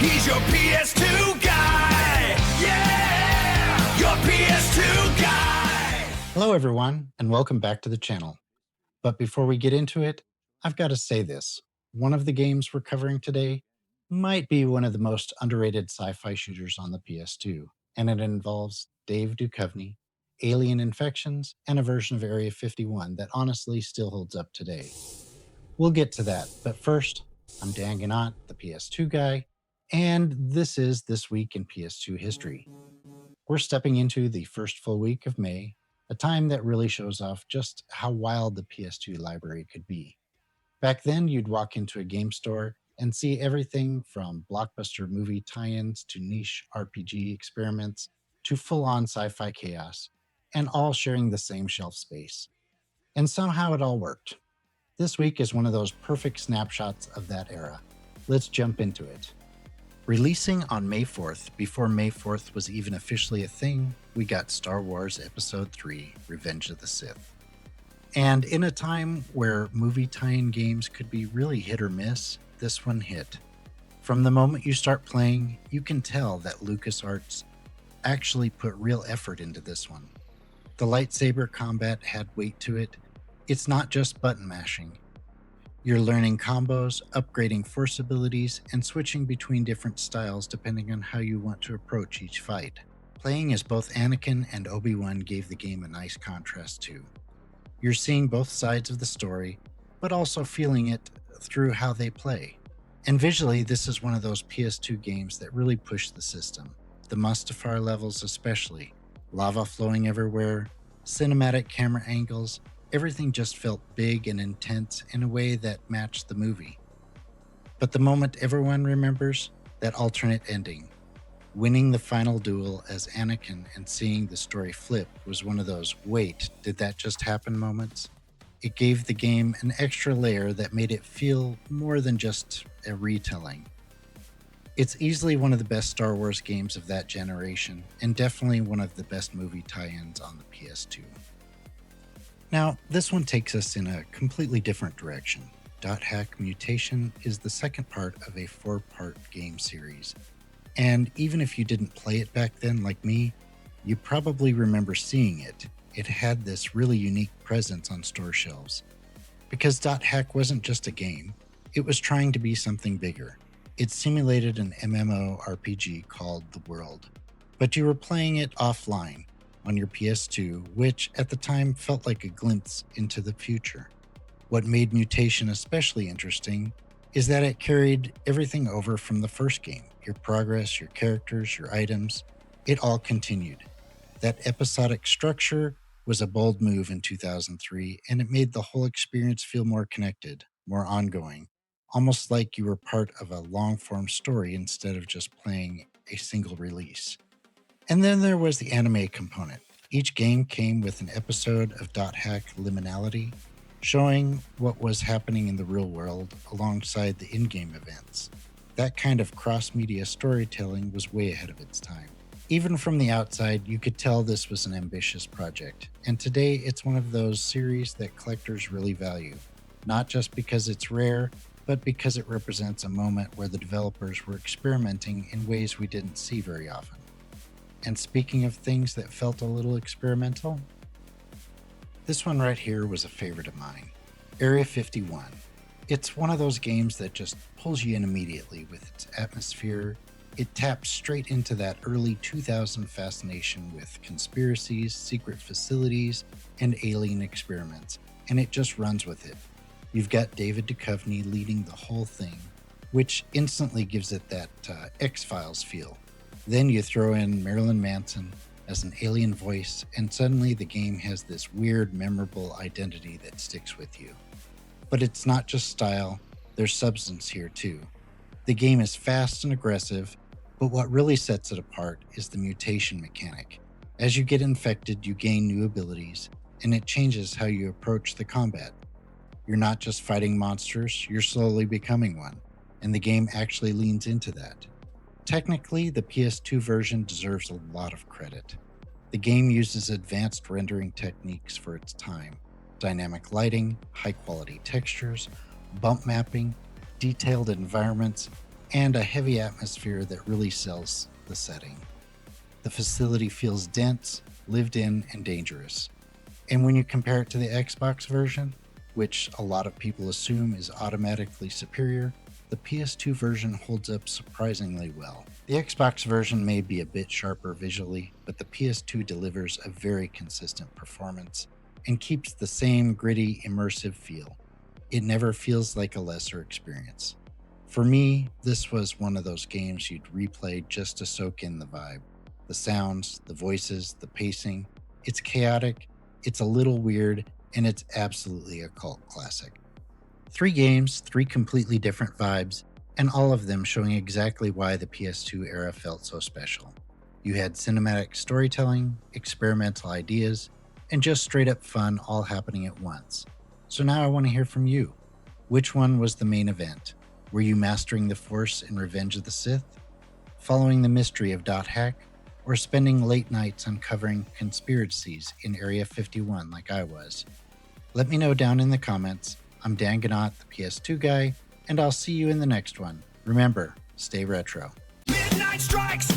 He's your PS2 guy. Yeah, your PS2 guy. Hello everyone, and welcome back to the channel. But before we get into it, I've got to say this. One of the games we're covering today might be one of the most underrated sci-fi shooters on the PS2, and it involves Dave Duchovny, alien infections, and a version of Area 51 that honestly still holds up today. We'll get to that, but first, I'm Dan Gnadt, the PS2 guy, and this is This Week in PS2 History. We're stepping into the first full week of May, a time that really shows off just how wild the PS2 library could be. Back then, you'd walk into a game store and see everything from blockbuster movie tie-ins to niche RPG experiments to full-on sci-fi chaos, and all sharing the same shelf space. And somehow it all worked. This week is one of those perfect snapshots of that era. Let's jump into it. Releasing on May 4th, before May 4th was even officially a thing, we got Star Wars Episode 3, Revenge of the Sith. And in a time where movie tie-in games could be really hit or miss, this one hit. From the moment you start playing, you can tell that LucasArts actually put real effort into this one. The lightsaber combat had weight to it. It's not just button mashing. You're learning combos, upgrading force abilities, and switching between different styles depending on how you want to approach each fight. Playing as both Anakin and Obi-Wan gave the game a nice contrast too. You're seeing both sides of the story, but also feeling it through how they play. And visually, this is one of those PS2 games that really pushed the system. The Mustafar levels especially, lava flowing everywhere, cinematic camera angles, everything just felt big and intense in a way that matched the movie. But the moment everyone remembers, that alternate ending. Winning the final duel as Anakin and seeing the story flip was one of those, wait, did that just happen moments? It gave the game an extra layer that made it feel more than just a retelling. It's easily one of the best Star Wars games of that generation, and definitely one of the best movie tie-ins on the PS2. Now, this one takes us in a completely different direction. .hack Mutation is the second part of a 4-part game series. And even if you didn't play it back then like me, you probably remember seeing it. It had this really unique presence on store shelves. Because .hack wasn't just a game, it was trying to be something bigger. It simulated an MMORPG called The World, but you were playing it offline on your PS2, which at the time felt like a glimpse into the future. What made Mutation especially interesting is that it carried everything over from the first game. Your progress, your characters, your items, it all continued. That episodic structure was a bold move in 2003, and it made the whole experience feel more connected, more ongoing, almost like you were part of a long-form story instead of just playing a single release. And then there was the anime component. Each game came with an episode of .hack liminality, showing what was happening in the real world alongside the in-game events. That kind of cross-media storytelling was way ahead of its time. Even from the outside, you could tell this was an ambitious project, and today it's one of those series that collectors really value, not just because it's rare, but because it represents a moment where the developers were experimenting in ways we didn't see very often. And speaking of things that felt a little experimental, this one right here was a favorite of mine, Area 51. It's one of those games that just pulls you in immediately with its atmosphere. It taps straight into that early 2000 fascination with conspiracies, secret facilities, and alien experiments, and it just runs with it. You've got David Duchovny leading the whole thing, which instantly gives it that X-Files feel. Then you throw in Marilyn Manson as an alien voice, and suddenly the game has this weird, memorable identity that sticks with you. But it's not just style, there's substance here too. The game is fast and aggressive, but what really sets it apart is the mutation mechanic. As you get infected, you gain new abilities, and it changes how you approach the combat. You're not just fighting monsters, you're slowly becoming one, and the game actually leans into that. Technically, the PS2 version deserves a lot of credit. The game uses advanced rendering techniques for its time. Dynamic lighting, high-quality textures, bump mapping, detailed environments. and a heavy atmosphere that really sells the setting. The facility feels dense, lived in, and dangerous. And when you compare it to the Xbox version, which a lot of people assume is automatically superior, the PS2 version holds up surprisingly well. The Xbox version may be a bit sharper visually, but the PS2 delivers a very consistent performance and keeps the same gritty, immersive feel. It never feels like a lesser experience. For me, this was one of those games you'd replay just to soak in the vibe. The sounds, the voices, the pacing. It's chaotic, it's a little weird, and it's absolutely a cult classic. 3 games, 3 completely different vibes, and all of them showing exactly why the PS2 era felt so special. You had cinematic storytelling, experimental ideas, and just straight up fun all happening at once. So now I want to hear from you. Which one was the main event? Were you mastering the Force in Revenge of the Sith? Following the mystery of Dot Hack? Or spending late nights uncovering conspiracies in Area 51 like I was? Let me know down in the comments. I'm Dan Gnadt, the PS2 guy, and I'll see you in the next one. Remember, stay retro. Midnight strikes